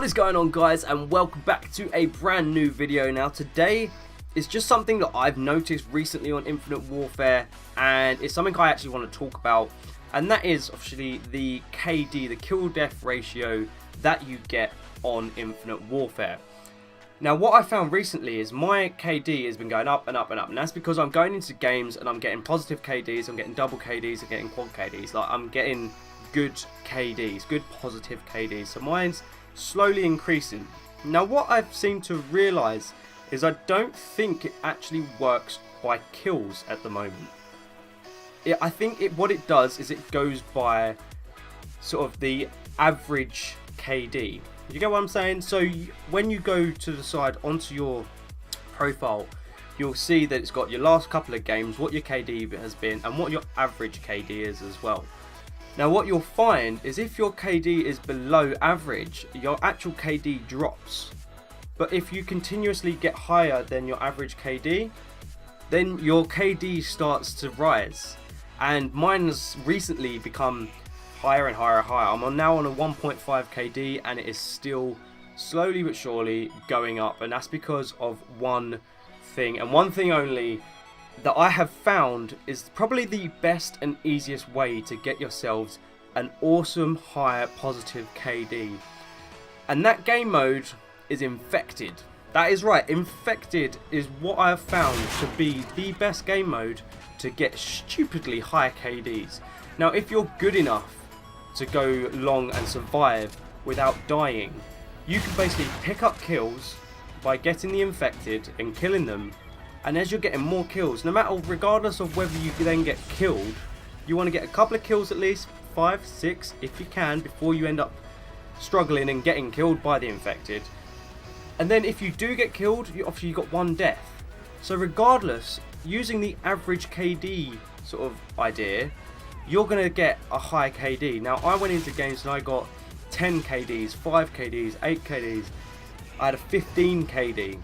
What is going on, guys, and welcome back to a brand new video. Now today is just something that I've noticed recently on Infinite Warfare, and it's something I actually want to talk about, and that is obviously the KD, the kill death ratio that you get on Infinite Warfare. Now what I found recently is my KD has been going up and up and up, and that's because I'm going into games and I'm getting positive KDs, I'm getting double KDs, I'm getting quad KDs, like I'm getting good KDs, good positive KDs, so mine's slowly increasing. Now what I've seemed to realise is I don't think it actually works by kills at the moment. I think what it does is it goes by sort of the average KD. You get what I'm saying? So when you go to the side onto your profile, you'll see that it's got your last couple of games, what your KD has been, and what your average KD is as well. Now what you'll find is if your KD is below average, your actual KD drops. But if you continuously get higher than your average KD, then your KD starts to rise. And mine has recently become higher and higher and higher. I'm now on a 1.5 KD, and it is still slowly but surely going up. And that's because of one thing, and one thing only, that I have found is probably the best and easiest way to get yourselves an awesome higher positive KD. And that game mode is Infected. That is right, Infected is what I have found to be the best game mode to get stupidly high KDs. Now if you're good enough to go long and survive without dying, you can basically pick up kills by getting the infected and killing them. And as you're getting more kills, regardless of whether you then get killed, you want to get a couple of kills at least, 5, 6 if you can, before you end up struggling and getting killed by the infected. And then if you do get killed, obviously you got one death. So regardless, using the average KD sort of idea, you're going to get a high KD. Now I went into games and I got 10 KDs, 5 KDs, 8 KDs. I had a 15 KD.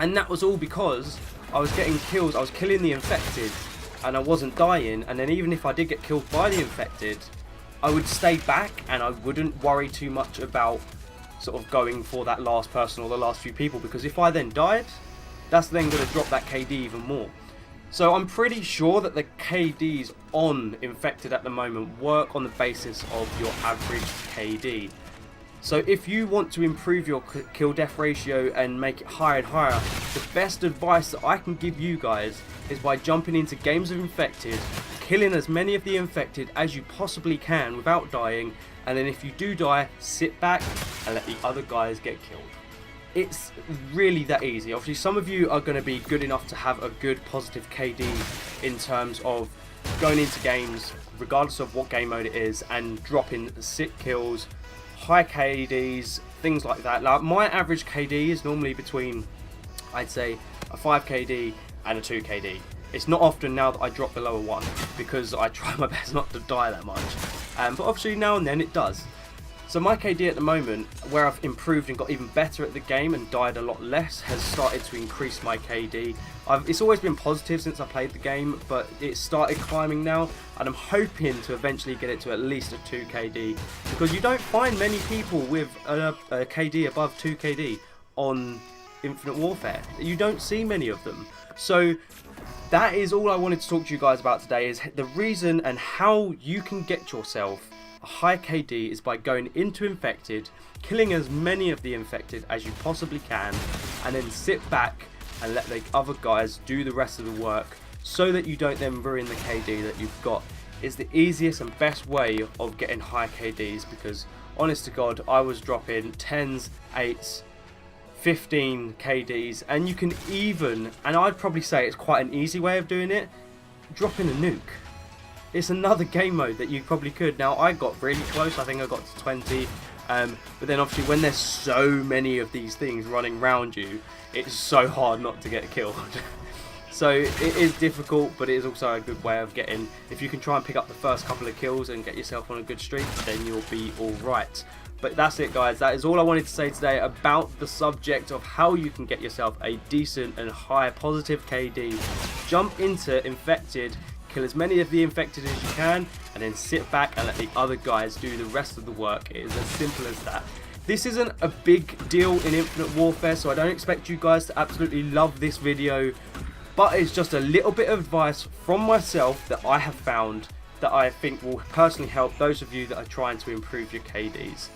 And that was all because I was getting kills, I was killing the infected and I wasn't dying. And then even if I did get killed by the infected, I would stay back and I wouldn't worry too much about sort of going for that last person or the last few people, because if I then died, that's then going to drop that KD even more. So I'm pretty sure that the KDs on Infected at the moment work on the basis of your average KD. So if you want to improve your kill death ratio and make it higher and higher, the best advice that I can give you guys is by jumping into games of Infected, killing as many of the infected as you possibly can without dying, and then if you do die, sit back and let the other guys get killed. It's really that easy. Obviously some of you are going to be good enough to have a good positive KD in terms of going into games, regardless of what game mode it is, and dropping sick kills, high KDs, things like that. Like my average KD is normally between, I'd say, a 5 KD and a 2 KD. It's not often now that I drop below a 1, because I try my best not to die that much. But obviously now and then it does. So my KD at the moment, where I've improved and got even better at the game and died a lot less, has started to increase my KD. It's always been positive since I played the game, but it started climbing now, and I'm hoping to eventually get it to at least a 2 KD, because you don't find many people with a KD above 2 KD on Infinite Warfare. You don't see many of them. So that is all I wanted to talk to you guys about today, is the reason and how you can get yourself a high KD is by going into Infected, killing as many of the infected as you possibly can, and then sit back and let the other guys do the rest of the work, so that you don't then ruin the KD that you've got. Is the easiest and best way of getting high KDs, because honest to God, I was dropping 10s, 8s, 15 KDs, and you can even, and I'd probably say it's quite an easy way of doing it, dropping a nuke. It's another game mode that you probably could. Now I got really close, I think I got to 20, but then obviously when there's so many of these things running around you, it's so hard not to get killed. So it is difficult, but it is also a good way of getting, if you can try and pick up the first couple of kills and get yourself on a good streak, then you'll be alright. But that's it, guys. That is all I wanted to say today about the subject of how you can get yourself a decent and high positive KD. Jump into Infected, kill as many of the infected as you can, and then sit back and let the other guys do the rest of the work. It is as simple as that. If This isn't a big deal in Infinite Warfare, so I don't expect you guys to absolutely love this video, but it's just a little bit of advice from myself that I have found that I think will personally help those of you that are trying to improve your KDs.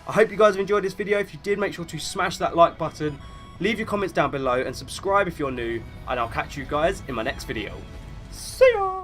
I hope you guys have enjoyed this video. If you did, make sure to smash that like button, leave your comments down below, and subscribe if you're new, and I'll catch you guys in my next video. See ya!